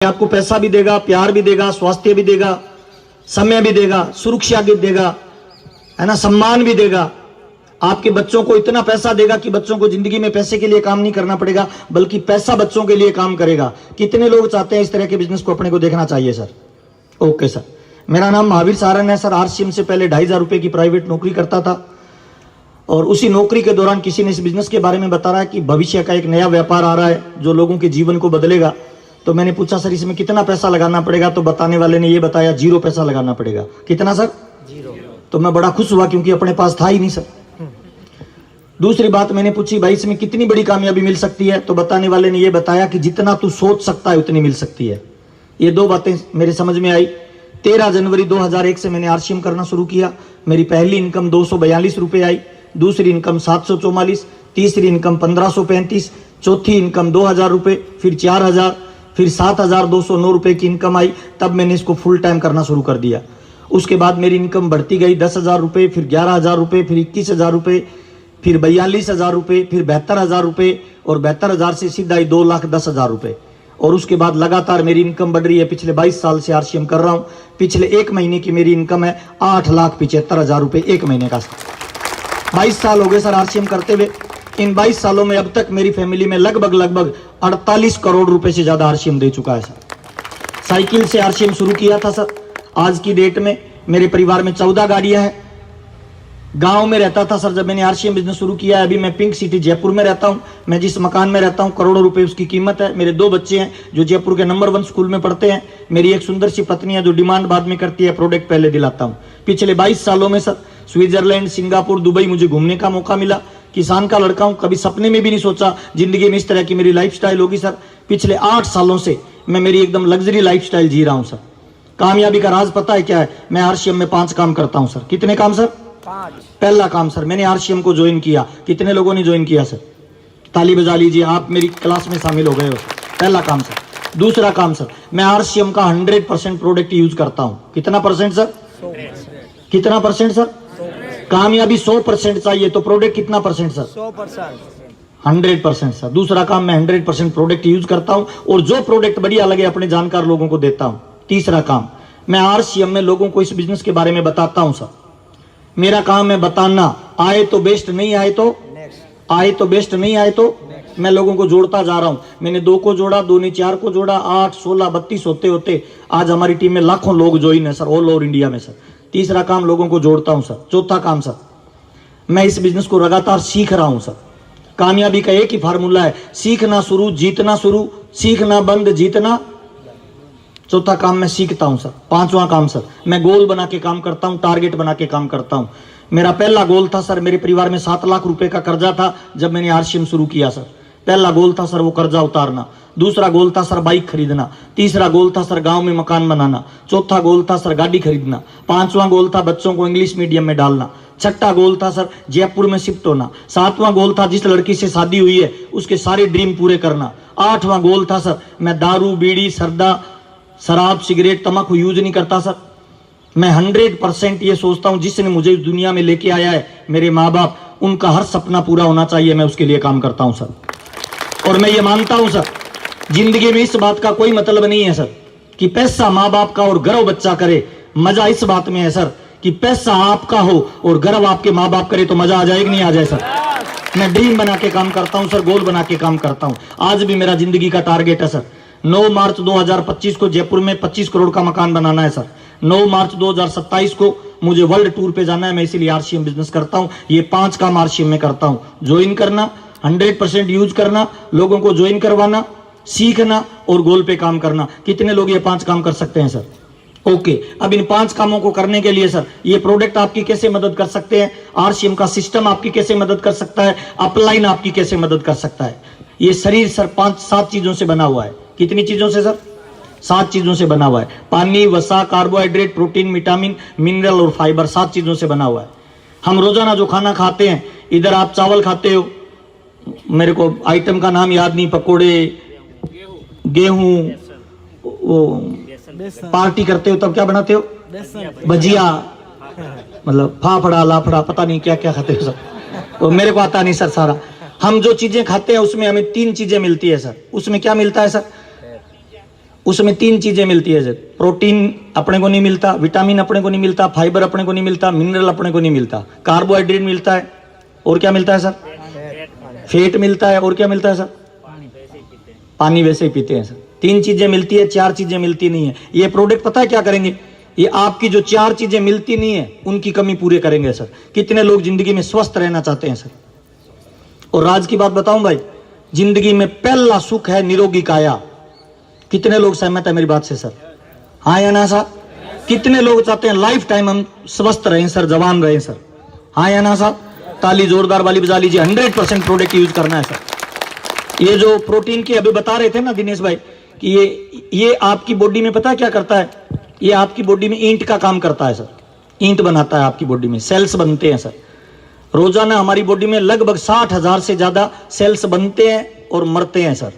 आपको पैसा भी देगा, प्यार भी देगा, स्वास्थ्य भी देगा, समय भी देगा, सुरक्षा भी देगा, है ना, सम्मान भी देगा। आपके बच्चों को इतना पैसा देगा कि बच्चों को जिंदगी में पैसे के लिए काम नहीं करना पड़ेगा, बल्कि पैसा बच्चों के लिए काम करेगा। कितने लोग चाहते हैं इस तरह के बिजनेस को अपने को देखना चाहिए सर? ओके सर, मेरा नाम महावीर सारन है सर। आरसीएम से पहले 2500 रुपए की प्राइवेट नौकरी करता था और उसी नौकरी के दौरान किसी ने इस बिजनेस के बारे में बता रहा है कि भविष्य का एक नया व्यापार आ रहा है जो लोगों के जीवन को बदलेगा। तो मैंने पूछा सर इसमें कितना पैसा लगाना पड़ेगा? तो बताने वाले ने ये बताया 0 पैसा लगाना पड़ेगा। कितना सर? 0। तो मैं बड़ा खुश हुआ क्योंकि अपने पास था ही नहीं सर। दूसरी बात मैंने पूछी भाई इसमें कितनी बड़ी कामयाबी मिल सकती है? तो बताने वाले ने ये बताया कि जितना तू सोच सकता है उतनी मिल सकती है। ये दो बातें मेरे समझ में आई। 13 जनवरी 2001 से मैंने आरसीएम करना शुरू किया। मेरी पहली इनकम 242 रुपए आई, दूसरी इनकम 744, तीसरी इनकम 1535, चौथी इनकम 2000 रुपए, फिर 4000, फिर 7209 रुपए की इनकम आई। तब मैंने इसको फुल टाइम करना शुरू कर दिया। उसके बाद मेरी इनकम बढ़ती गई 10,000 रुपए, फिर 11,000 रुपए, फिर 21,000 रुपए, फिर 42,000 रुपए, फिर 72,000 रुपए और 72,000 से सीधा ही 2,10,000 रुपए। और उसके बाद लगातार मेरी इनकम बढ़ रही है। पिछले 22 साल से आरसीएम कर रहा हूं। पिछले एक महीने की मेरी इनकम है 8,75,000 रुपए एक महीने का। 22 साल हो गए सर आरसीएम करते हुए। इन 22 सालों में अब तक मेरी फैमिली में लगभग 48 करोड़ रुपए से ज्यादा आरसीएम दे चुका है सर। साइकिल से आरसीएम शुरू किया था सर। आज की डेट में मेरे परिवार में 14 गाड़ियां हैं। गांव में रहता था सर जब मैंने आरसीएम बिजनेस शुरू किया है। अभी मैं पिंक सिटी जयपुर में रहता हूं। मैं जिस मकान में रहता हूं करोड़ों रुपए उसकी कीमत है। मेरे 2 बच्चे हैं जो जयपुर के नंबर 1 स्कूल में पढ़ते हैं। मेरी एक सुंदर सी पत्नी है जो डिमांड बाद में करती है, प्रोडक्ट पहले दिलाता हूं। पिछले 22 सालों में सर स्विट्जरलैंड, सिंगापुर, दुबई मुझे घूमने का मौका मिला। किसान का लड़का हूं, कभी सपने में भी नहीं सोचा जिंदगी में इस तरह की मेरी लाइफस्टाइल होगी सर। पिछले 8 सालों से मैं मेरी एकदम लग्जरी लाइफस्टाइल जी रहा हूं सर। कामयाबी का राज पता है क्या है? मैं आरसीएम में 5 काम करता हूं सर। कितने काम सर? 5। पहला काम सर, मैंने आरसीएम को ज्वाइन किया। कितने लोगों ने ज्वाइन किया सर? ताली बजा लीजिए, आप मेरी क्लास में शामिल हो गए हो। पहला काम सर। दूसरा काम सर, मैं आरसीएम का 100% प्रोडक्ट यूज करता हूं। कितना परसेंट सर? 100%। कितना परसेंट सर? 100%। कामयाबी 100% चाहिए तो प्रोडक्ट कितना परसेंट सर? 100%। 100% सर। दूसरा काम, मैं 100% प्रोडक्ट यूज करता हूं और जो प्रोडक्ट बढ़िया लगे अपने जानकार लोगों को देता हूं। तीसरा काम, मैं आरसीएम में लोगों को इस बिजनेस के बारे में बताता हूं सर। मेरा काम है बताना। आए तो बेस्ट, नहीं आए तो नेक्स्ट। आए तो बेस्ट, नहीं आए तो नेक्स्ट। मैं लोगों को जोड़ता जा रहा हूं। मैंने 2 को जोड़ा, 2 ने 4 को जोड़ा, 8, 16, 32 होते होते आज हमारी टीम में लाखों लोग ज्वाइन है सर, ऑल ओवर इंडिया में सर। तीसरा काम, लोगों को जोड़ता हूं सर। चौथा काम सर, मैं इस बिजनेस को लगातार सीख रहा हूं सर। कामयाबी का एक ही फार्मूला है, सीखना शुरू, जीतना शुरू, सीखना बंद, जीतना। चौथा काम, मैं सीखता हूं सर। 5वां काम सर, मैं गोल बना के काम करता हूं, टारगेट बना के काम करता हूं। मेरा पहला गोल था सर, मेरे परिवार में 7 लाख रुपए का कर्जा था जब मैंने आरसीएम शुरू किया सर। पहला गोल था सर वो कर्जा उतारना। दूसरा गोल था सर बाइक खरीदना। तीसरा गोल था सर गांव में मकान बनाना। चौथा गोल था सर गाड़ी खरीदना। 5वां गोल था बच्चों को इंग्लिश मीडियम में डालना। छठा गोल था सर जयपुर में शिफ्ट होना। 7वां गोल था जिस लड़की से शादी हुई है उसके सारे ड्रीम पूरे करना। 8वां गोल था सर, मैं दारू, बीड़ी, सरदा, शराब, सिगरेट, तंबाकू यूज नहीं करता सर। मैं 100% ये सोचता हूं जिसने मुझे इस दुनिया में लेके आया है, मेरे माँ बाप, उनका हर सपना पूरा होना चाहिए। मैं उसके लिए काम करता हूं सर। और मैं ये मानता हूं सर, जिंदगी में इस बात का कोई मतलब नहीं है सर कि पैसा माँ बाप का और गर्व बच्चा करे। मजा इस बात में है सर कि पैसा आपका हो और गर्व आपके माँ बाप करे तो मजा आ जाए कि नहीं आ जाए सर। मैं ड्रीम बना के काम करता हूं सर, गोल बना के काम करता हूं। आज भी मेरा जिंदगी का टारगेट है सर, 9 मार्च 2025 को जयपुर में 25 करोड़ का मकान बनाना है सर। 9 मार्च 2027 को मुझे वर्ल्ड टूर पे जाना है। मैं इसीलिए आरसीएम बिजनेस करता हूं। ये 5 काम आरसीएम में करता हूं। ज्वाइन करना, 100% यूज करना, लोगों को ज्वाइन करवाना, सीखना और गोल पे काम करना। कितने लोग ये 5 काम कर सकते हैं सर? ओके, अब इन 5 कामों को करने के लिए सर ये प्रोडक्ट आपकी कैसे मदद कर सकते हैं, आरसीएम का सिस्टम आपकी कैसे मदद कर सकता है, अपलाइन आपकी कैसे मदद कर सकता है। ये शरीर सर 5-7 चीजों से बना हुआ है। कितनी चीजों से सर? 7 चीजों से बना हुआ है। पानी, वसा, कार्बोहाइड्रेट, प्रोटीन, विटामिन, मिनरल और फाइबर, 7 चीजों से बना हुआ है। हम रोजाना जो खाना खाते हैं, इधर आप चावल खाते हो, मेरे को आइटम का नाम याद नहीं, पकोड़े, गेहूं, वो पार्टी करते हो तब क्या बनाते हो? भजिया, मतलब फाफड़ा, लाफड़ा, पता नहीं क्या क्या खाते हो सर। वो मेरे को आता नहीं सर सारा। हम जो चीजें खाते हैं उसमें हमें 3 चीजें मिलती है सर। उसमें क्या मिलता है सर? उसमें 3 चीजें मिलती है सर। प्रोटीन अपने को नहीं मिलता, विटामिन अपने को नहीं मिलता, फाइबर अपने को नहीं मिलता, मिनरल अपने को नहीं मिलता, कार्बोहाइड्रेट मिलता है, और क्या मिलता है सर? फैट मिलता है, और क्या मिलता है सर? पानी वैसे ही पीते हैं सर। 3 चीजें मिलती है, 4 चीजें मिलती नहीं है। ये प्रोडक्ट पता है क्या करेंगे? ये आपकी जो 4 चीजें मिलती नहीं है उनकी कमी पूरी करेंगे सर। कितने लोग जिंदगी में स्वस्थ रहना चाहते हैं सर? और राज की बात बताऊं भाई, जिंदगी में पहला सुख है निरोगी काया। कितने लोग सहमत है मेरी बात से सर? हाँ या ना साहब? कितने लोग चाहते हैं लाइफ टाइम हम स्वस्थ रहें सर, जवान रहें सर? हाँ या ना साहब? ताली जोरदार वाली बजा लीजिए। 100% प्रोडक्ट यूज करना है सर। ये जो प्रोटीन की अभी बता रहे थे ना दिनेश भाई कि ये आपकी बॉडी में पता है क्या करता है? ये आपकी बॉडी में ईंट का काम करता है सर। ईंट बनाता है आपकी बॉडी में, सेल्स बनते हैं सर। रोजाना हमारी बॉडी में लगभग 60,000 से ज्यादा सेल्स बनते हैं और मरते हैं सर।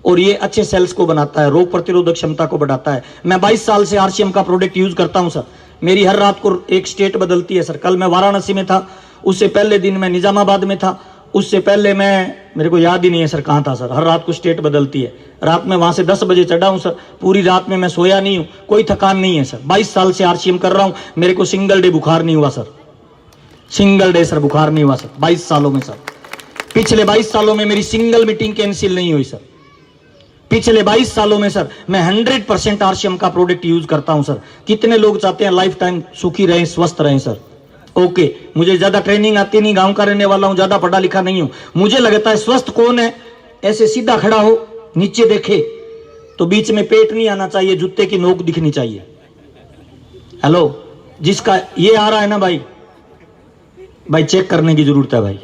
और ये अच्छे सेल्स को बनाता है, रोग प्रतिरोधक क्षमता को बढ़ाता है। मैं 22 साल से आरसीएम का प्रोडक्ट यूज करता हूं सर। मेरी हर रात को एक स्टेट बदलती है सर। कल मैं वाराणसी में था, उससे पहले दिन मैं निजामाबाद में था, उससे पहले मेरे को याद ही नहीं है सर कहां था सर। हर रात को स्टेट बदलती है। रात में वहां से 10 बजे चढ़ा हूं सर। पूरी रात में मैं सोया नहीं हूं, कोई थकान नहीं है सर। 22 साल से आरसीएम कर रहा हूं, मेरे को सिंगल डे बुखार नहीं हुआ सर। सिंगल डे सर बुखार नहीं हुआ सर 22 सालों में सर। पिछले 22 सालों में मेरी सिंगल मीटिंग कैंसिल नहीं हुई सर। पिछले 22 सालों में सर मैं 100% आरसीएम का प्रोडक्ट यूज करता हूं सर। कितने लोग चाहते हैं लाइफ टाइम सुखी रहें, स्वस्थ रहें सर? ओके, मुझे ज्यादा ट्रेनिंग आती नहीं, गांव का रहने वाला हूं, ज्यादा पढ़ा लिखा नहीं हूं। मुझे लगता है स्वस्थ कौन है? ऐसे सीधा खड़ा हो, नीचे देखे तो बीच में पेट नहीं आना चाहिए, जूते की नोक दिखनी चाहिए। हेलो, जिसका ये आ रहा है ना भाई चेक करने की जरूरत है भाई।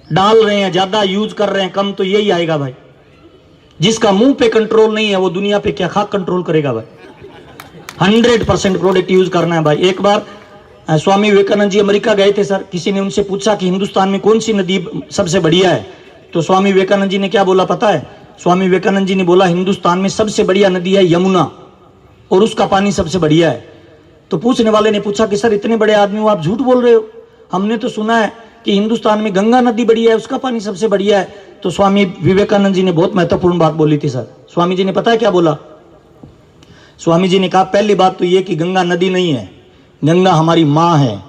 डाल रहे हैं ज्यादा, यूज कर रहे हैं कम, तो यही आएगा भाई। जिसका मुंह पे कंट्रोल नहीं है वो दुनिया पे क्या खाक कंट्रोल करेगा भाई? 100% प्रोडक्ट यूज करना है भाई। एक बार स्वामी विवेकानंद जी अमेरिका गए थे सर। किसी ने उनसे पूछा कि हिंदुस्तान में कौन सी नदी सबसे बढ़िया है? तो स्वामी विवेकानंद जी ने क्या बोला पता है? स्वामी विवेकानंद जी ने बोला हिंदुस्तान में सबसे बढ़िया नदी है यमुना, और उसका पानी सबसे बढ़िया है। तो पूछने वाले ने पूछा कि सर इतने बड़े आदमी हो, आप झूठ बोल रहे हो, हमने तो सुना है कि हिंदुस्तान में गंगा नदी बढ़िया है, उसका पानी सबसे बढ़िया है। तो स्वामी विवेकानंद जी ने बहुत महत्वपूर्ण बात बोली थी सर। स्वामी जी ने पता है क्या बोला? स्वामी जी ने कहा पहली बात तो यह कि गंगा नदी नहीं है, गंगा हमारी माँ है,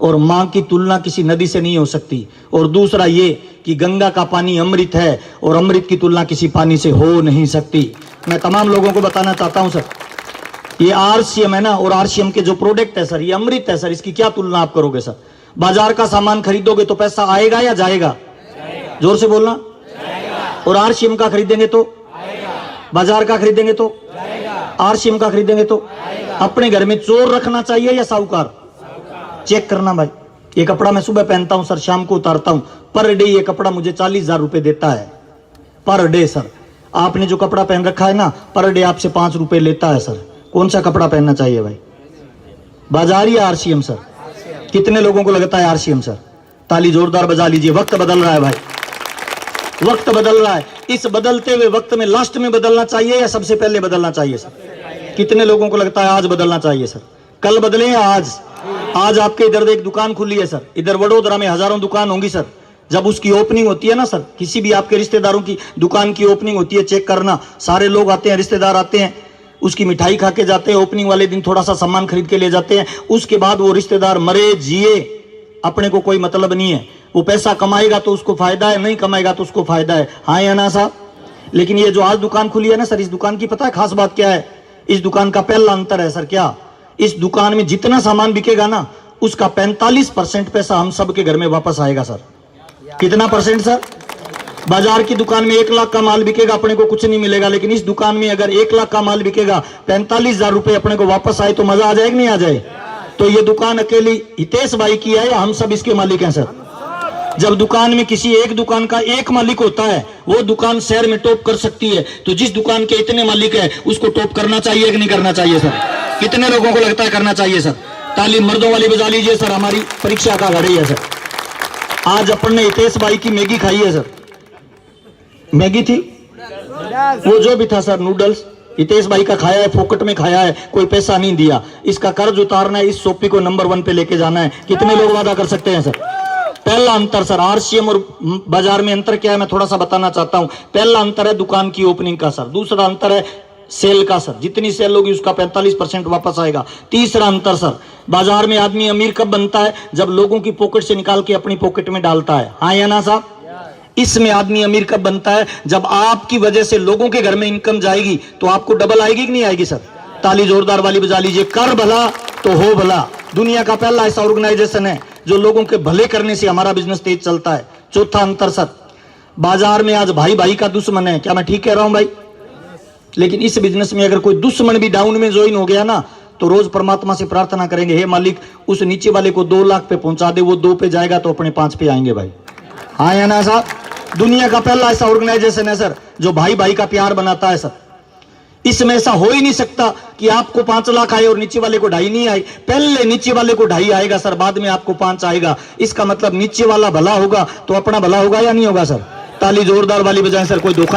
और माँ की तुलना किसी नदी से नहीं हो सकती। और दूसरा ये कि गंगा का पानी अमृत है, और अमृत की तुलना किसी पानी से हो नहीं सकती। मैं तमाम लोगों को बताना चाहता हूं सर, ये आरसीएम है ना, और आरसीएम के जो प्रोडक्ट है सर, ये अमृत है सर। इसकी क्या तुलना आप करोगे सर? बाजार का सामान खरीदोगे तो पैसा आएगा या जाएगा? जोर से बोलना। और आरसीएम का खरीदेंगे तो बाजार का खरीदेंगे तो आरसीएम का खरीदेंगे तो अपने घर में चोर रखना चाहिए या साहूकार? चेक करना भाई। ये कपड़ा मैं सुबह पहनता हूं सर, शाम को उतारता हूं। पर डे ये कपड़ा मुझे 40,000 रुपए देता है पर डे सर। आपने जो कपड़ा पहन रखा है ना, पर डे आपसे 5 रुपए लेता है सर। कौन सा कपड़ा पहनना चाहिए भाई? बाजार या आरसीएम सर? कितने लोगों को लगता है आरसीएम सर? ताली जोरदार बजा लीजिए। वक्त बदल रहा है भाई, वक्त बदल रहा है। इस बदलते हुए वक्त में लास्ट में बदलना चाहिए या सबसे पहले बदलना चाहिए सर? कितने लोगों को लगता है आज बदलना चाहिए सर? कल बदले या आज? आज आपके इधर एक दुकान खुली है सर, इधर वडोदरा में हजारों दुकान होंगी सर। जब उसकी ओपनिंग होती है ना सर, किसी भी आपके रिश्तेदारों की दुकान की ओपनिंग होती है, चेक करना, सारे लोग आते हैं, रिश्तेदार आते हैं, उसकी मिठाई खा के जाते हैं। ओपनिंग वाले दिन थोड़ा सा सामान खरीद के ले जाते हैं। उसके बाद वो रिश्तेदार मरे जिए, अपने को कोई मतलब नहीं है। वो पैसा कमाएगा तो उसको फायदा है, नहीं कमाएगा तो उसको फायदा है। हाँ या ना साहब? लेकिन ये जो आज दुकान खुली है ना सर, इस दुकान की पता है खास बात क्या है? इस दुकान का पहला अंतर है सर क्या? इस दुकान में जितना सामान बिकेगा ना, उसका 45% पैसा हम सबके घर में वापस आएगा सर। कितना परसेंट सर? बाजार की दुकान में 1 लाख का माल बिकेगा, अपने को कुछ नहीं मिलेगा। लेकिन इस दुकान में अगर 1 लाख का माल बिकेगा, 45,000 रुपए अपने को वापस आए तो मजा आ जाए कि नहीं आ जाए? तो ये दुकान अकेली हितेश भाई की है या हम सब इसके मालिक हैं सर? जब दुकान में किसी एक दुकान का एक मालिक होता है, वो दुकान शहर में टॉप कर सकती है। तो जिस दुकान के इतने मालिक है उसको टॉप करना चाहिए कि नहीं करना चाहिए सर? कितने लोगों को लगता है करना चाहिए सर? ताली मर्दों वाली बजा लीजिए सर। हमारी परीक्षा का घड़ी है सर। आज अपन ने हितेश भाई की मैगी खाई है सर। मैगी थी, वो जो भी था सर, नूडल्स हितेश भाई का खाया है, फोकट में खाया है, कोई पैसा नहीं दिया। इसका कर्ज उतारना है, इस सोपी को नंबर 1 पे लेके जाना है। कितने लोग वादा कर सकते हैं सर? पहला अंतर सर, आरसीएम और बाजार में अंतर क्या है मैं थोड़ा सा बताना चाहता हूं। पहला अंतर है दुकान की ओपनिंग का सर। दूसरा अंतर है सेल का सर, जितनी सेल होगी उसका 45% वापस आएगा। तीसरा अंतर सर, बाजार में आदमी अमीर कब बनता है? जब लोगों की पॉकेट से निकाल के अपनी पॉकेट में डालता है। हाँ या ना साहब? इसमें आदमी अमीर कब बनता है? जब आपकी वजह से लोगों के घर में इनकम जाएगी तो आपको डबल आएगी कि नहीं आएगी सर? ताली जोरदार वाली बजा लीजिए। कर भला तो हो भला दुनिया का पहला ऐसा ऑर्गेनाइजेशन है जो लोगों के भले करने से हमारा बिजनेस तेज चलता है। चौथा अंतर सर, बाजार में आज भाई भाई का दुश्मन है। क्या मैं ठीक कह रहा हूं भाई? लेकिन इस बिजनेस में अगर कोई दुश्मन भी डाउन में ज्वाइन हो गया ना तो रोज परमात्मा से प्रार्थना करेंगे, हे मालिक उस नीचे वाले को 2 लाख पे पहुंचा दे, वो 2 पे जाएगा तो अपने 5 पे आएंगे भाई। हाँ या ना साहब? दुनिया का पहला ऐसा ऑर्गेनाइजेशन है सर जो भाई भाई का प्यार बनाता है सर। इसमें ऐसा हो ही नहीं सकता कि आपको 5 लाख आए और नीचे वाले को 2.5 नहीं आए। पहले नीचे वाले को 2.5 आएगा सर, बाद में आपको 5 आएगा। इसका मतलब नीचे वाला भला होगा तो अपना भला होगा या नहीं होगा सर? ताली जोरदार वाली बजाएं सर, कोई धोखा